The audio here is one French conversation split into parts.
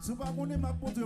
Si vous ne ma pote.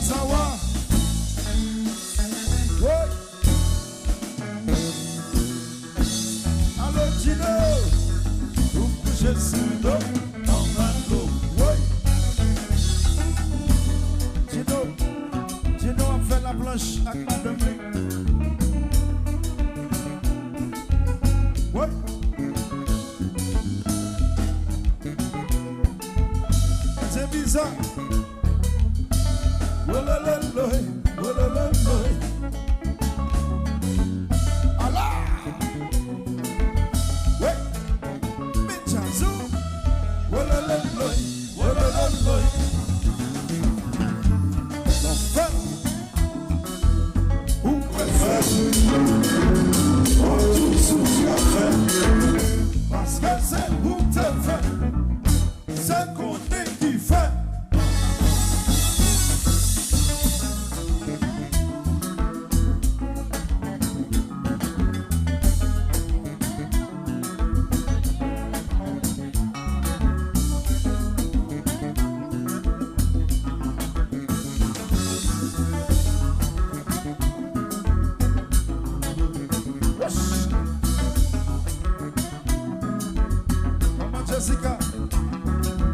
savoir. Ouais. Allô, Gino. Vous couchez sur le dos. En bateau. Ouais. Gino a fait la planche avec madame. Ouais. C'est bizarre. Allah. Ouais. Michazou. L'enfer. Où préfère. Oh, tout ce que tu as fait. Parce que c'est où te fait. C'est qu'on est qui fait. Jessica,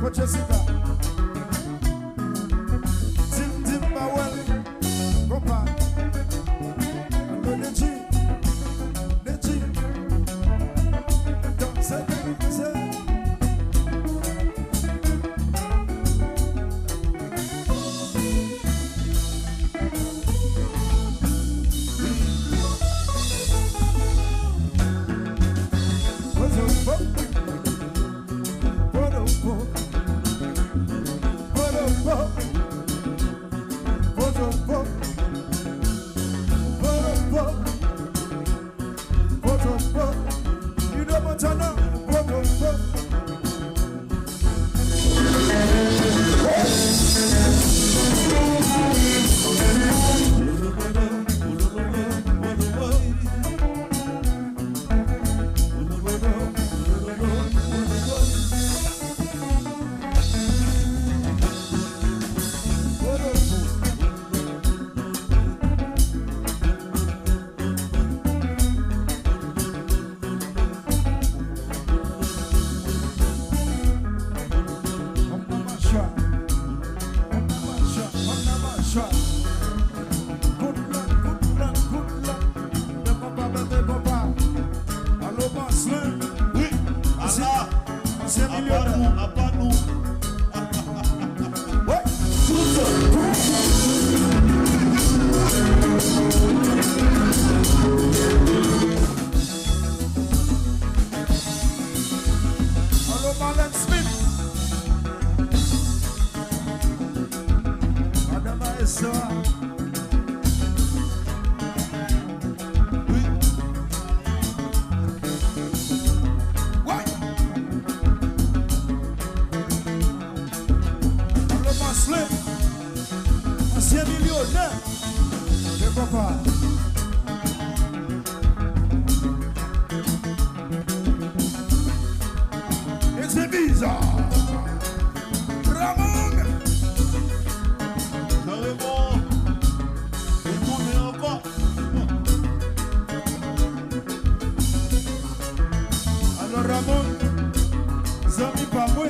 Coach Jessica, Tim Powell, Kompa, Rete, danser. You know Montana. Ancien millionnaire de papa. Et c'est bizarre. Ramon. Carrément. Et tourner encore. Alors Ramon, Zami pas moi.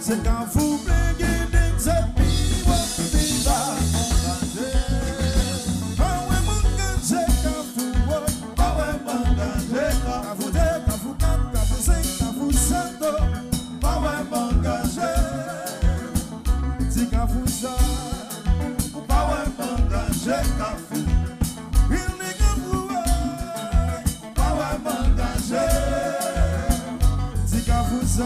C'est quand vous m'aiguillez, c'est viva, viva. Pas ouais m'engager, quand vous voyez, pas ouais m'engager, quand vous deux, quand vous quatre, quand vous cinq, quand vous sept, pas ouais m'engager. Si quand vous ça, pas ouais m'engager, quand vous, il n'est que vous, pas ouais m'engager. Si quand vous ça.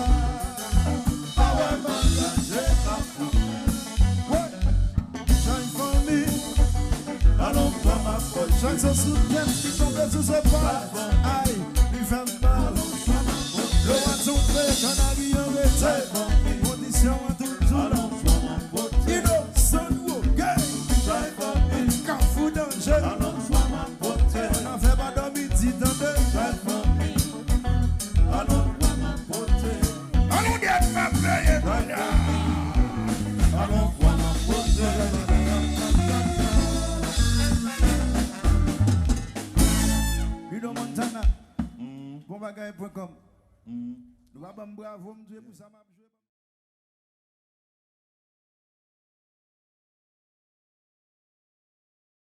Chaque se soutient, qui tombe sous ce pas. Aïe, il fait mal. Le oiseau fait canari en Rete. Condition à toujours. Innocent ou gay. Quand vous danger. On n'en fait pas de midi dans deux. Allons dire ma plaie. Allons voir ma pote. Montana, bon bagay.com. Nous allons bravo, Dieu pour ça.